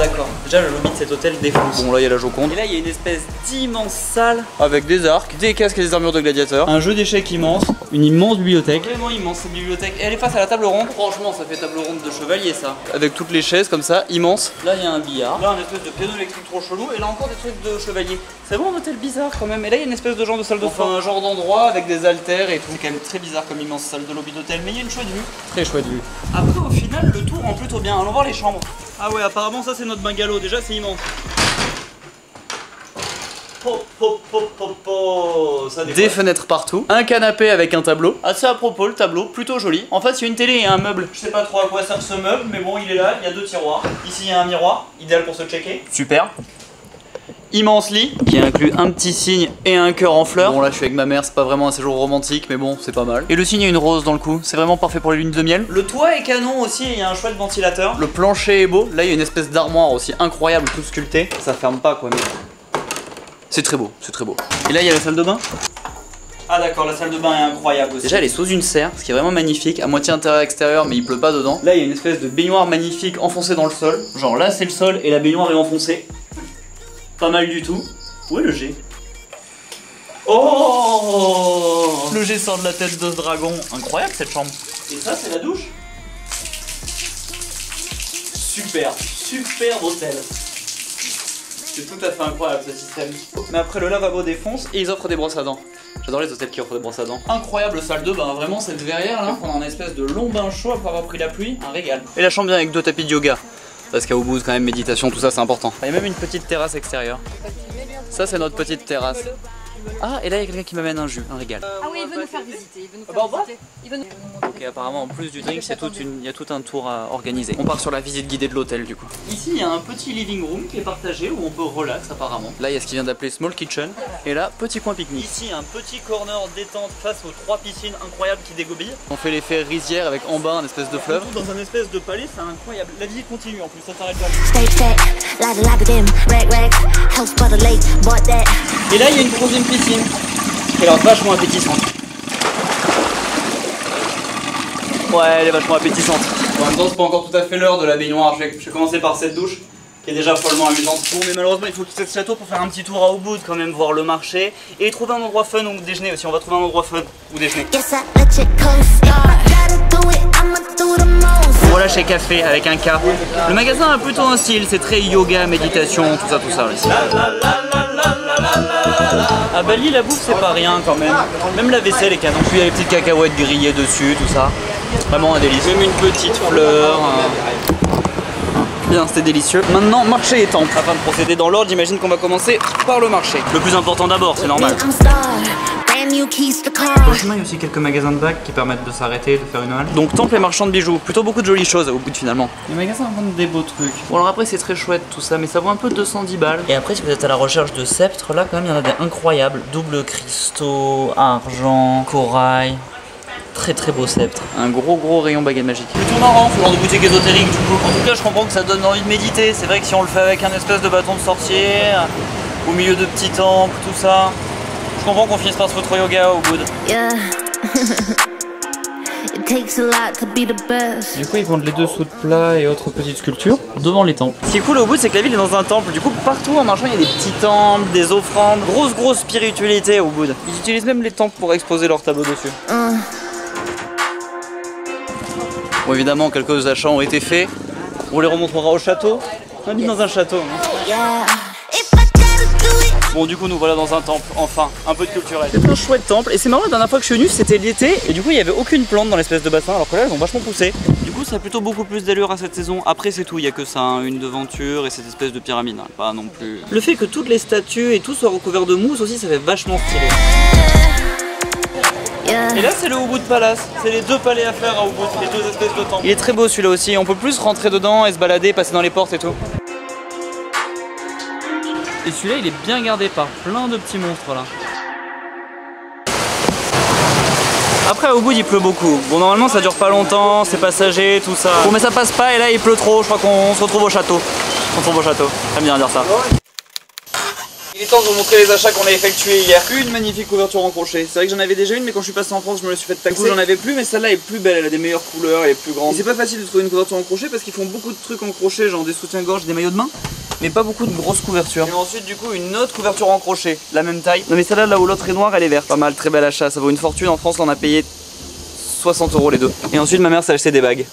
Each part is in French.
d'accord. Déjà le lobby de cet hôtel défonce. Bon là il y a la Joconde. Et là il y a une espèce d'immense salle avec des arcs, des casques et des armures de gladiateurs. Un jeu d'échecs immense, une immense bibliothèque. Vraiment immense cette bibliothèque. Et elle est face à la table ronde. Franchement ça fait table ronde de chevalier ça. Avec toutes les chaises comme ça, immense. Là il y a un billard. Là un espèce de piano électrique trop chelou. Et là encore des trucs de chevalier. C'est vraiment un hôtel bizarre quand même. Et là il y a une espèce de genre de salle de sport. Enfin un genre d'endroit avec des haltères et tout. C'est quand même très bizarre comme immense salle de lobby d'hôtel. Mais il y a une chouette vue. Très chouette vue. Après au final le tour rend plutôt bien. Allons voir les chambres. Ah ouais apparemment ça c'est notre bungalow. Déjà c'est immense. Des fenêtres partout, un canapé avec un tableau. Assez à propos le tableau, plutôt joli. En fait il y a une télé et un meuble. Je sais pas trop à quoi sert ce meuble, mais bon il est là, il y a deux tiroirs. Ici il y a un miroir, idéal pour se checker. Super. Immense lit qui inclut un petit cygne et un cœur en fleurs. Bon là je suis avec ma mère, c'est pas vraiment un séjour romantique mais bon c'est pas mal. Et le cygne a une rose dans le cou, c'est vraiment parfait pour les lunes de miel. Le toit est canon aussi, il y a un chouette ventilateur. Le plancher est beau, là il y a une espèce d'armoire aussi incroyable, tout sculpté. Ça ferme pas quoi mais... C'est très beau, c'est très beau. Et là il y a la salle de bain. Ah d'accord, la salle de bain est incroyable aussi. Déjà elle est sous une serre, ce qui est vraiment magnifique, à moitié intérieur-extérieur mais il pleut pas dedans. Là il y a une espèce de baignoire magnifique enfoncée dans le sol. Genre là c'est le sol et la baignoire est enfoncée. Pas mal du tout. Où est le G? Oh! Le G sort de la tête de ce dragon. Incroyable cette chambre. Et ça c'est la douche. Super, super hôtel. C'est tout à fait incroyable ce système. Mais après le lavabo défonce et ils offrent des brosses à dents. J'adore les hôtels qui offrent des brosses à dents. Incroyable salle de bain, vraiment cette verrière là, pendant un espèce de long bain chaud après avoir pris la pluie, un régal. Et la chambre vient avec 2 tapis de yoga. Parce qu'à Ubud quand même méditation, tout ça c'est important. Il y a même une petite terrasse extérieure. Ça c'est notre petite terrasse. Ah et là il y a quelqu'un qui m'amène un jus, un régal. Ah oui il veut nous faire visiter, il veut nous montrer. Ok apparemment en plus du drink il y a tout un tour à organiser. On part sur la visite guidée de l'hôtel du coup. Ici il y a un petit living room qui est partagé où on peut relax apparemment. Là il y a ce qui vient d'appeler small kitchen. Et là petit coin pique-nique. Ici un petit corner détente face aux 3 piscines incroyables qui dégobillent. On fait l'effet rizière avec en bas un espèce de fleuve. Dans un espèce de palais, c'est incroyable. La visite continue en plus, ça s'arrête jamais. Et là il y a une troisième piscine. Elle est vachement appétissante. Ouais, elle est vachement appétissante. En même temps, c'est pas encore tout à fait l'heure de la baignoire. Je vais commencer par cette douche qui est déjà follement amusante. Bon, mais malheureusement, il faut quitter ce château pour faire un petit tour à Ubud, quand même, voir le marché et trouver un endroit fun où déjeuner aussi. On va trouver un endroit fun où déjeuner. Voilà chez Café avec un K. Le magasin a plutôt un style, c'est très yoga, méditation, tout ça ici. À Bali, la bouffe c'est pas rien quand même. Même la vaisselle est canon. Puis il y a les petites cacahuètes grillées dessus, tout ça. Vraiment un délice. Même une petite fleur. Bien, c'était délicieux. Maintenant, marché et temple. Afin de procéder dans l'ordre, j'imagine qu'on va commencer par le marché. Le plus important d'abord, c'est normal. Au chemin, il y a aussi quelques magasins de bacs qui permettent de s'arrêter, de faire une halle. Donc temple et marchand de bijoux, plutôt beaucoup de jolies choses au bout finalement. Les magasins vendent des beaux trucs. Bon alors après c'est très chouette tout ça, mais ça vaut un peu 210 balles. Et après si vous êtes à la recherche de sceptres, là quand même il y en a des incroyables. Double cristaux, argent, corail. Très très beau sceptre. Un gros rayon baguette magique. Plutôt marrant ce genre de boutique ésotérique du coup. En tout cas je comprends que ça donne envie de méditer. C'est vrai que si on le fait avec un espèce de bâton de sorcier, au milieu de petits temples, tout ça. Je comprends qu'on finisse par se foutre au yoga au Ubud. Yeah. Du coup ils vendent les dessous de plats et autres petites sculptures devant les temples. Ce qui est cool au Ubud c'est que la ville est dans un temple. Du coup partout en marchant il y a des petits temples, des offrandes. Grosse spiritualité au Ubud. Ils utilisent même les temples pour exposer leurs tableaux dessus. Bon évidemment quelques achats ont été faits. On les remontrera au château. On habite dans un château. Hein. Bon du coup nous voilà dans un temple, enfin, un peu de culturel. C'est un chouette temple et c'est marrant, la dernière fois que je suis venu c'était l'été et du coup il n'y avait aucune plante dans l'espèce de bassin alors que là elles ont vachement poussé. Du coup ça a plutôt beaucoup plus d'allure à cette saison. Après c'est tout, il n'y a que ça, hein, une devanture et cette espèce de pyramide, hein, pas non plus. Le fait que toutes les statues et tout soient recouverts de mousse aussi ça fait vachement stylé. Et là c'est le Ubud Palace, c'est les 2 palais à faire à Ubud, les 2 espèces de temples. Il est très beau celui-là aussi, on peut plus rentrer dedans et se balader, passer dans les portes et tout. Et celui-là il est bien gardé par plein de petits monstres là. Après à Ubud il pleut beaucoup. Bon normalement ça dure pas longtemps, c'est passager, tout ça. Bon mais ça passe pas et là il pleut trop, je crois qu'on se retrouve au château. On se retrouve au château, j'aime bien dire ça. Il est temps de vous montrer les achats qu'on a effectués hier. Une magnifique couverture en crochet. C'est vrai que j'en avais déjà une, mais quand je suis passé en France, je me la suis fait taxer. J'en avais plus, mais celle-là est plus belle, elle a des meilleures couleurs, elle est plus grande. Et c'est pas facile de trouver une couverture en crochet parce qu'ils font beaucoup de trucs en crochet, genre des soutiens-gorge, des maillots de bain, mais pas beaucoup de grosses couvertures. Et ensuite, du coup, une autre couverture en crochet, la même taille. Non, mais celle-là, là où l'autre est noire, elle est verte. Pas mal, très bel achat. Ça vaut une fortune. En France, on a payé 60 € les deux. Et ensuite, ma mère s'est acheté des bagues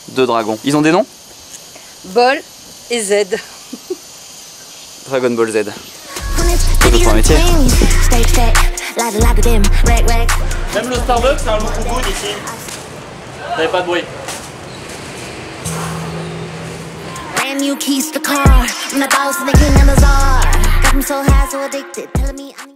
de dragon. Ils ont des noms? Bol et Z. Dragon Ball Z. C'est un métier. Même le Starbucks, c'est un look good ici. T'avais pas de bruit. Brand new keys to car. I'm the boss of the king and the czar. Got me so high, so addicted. Telling me I'm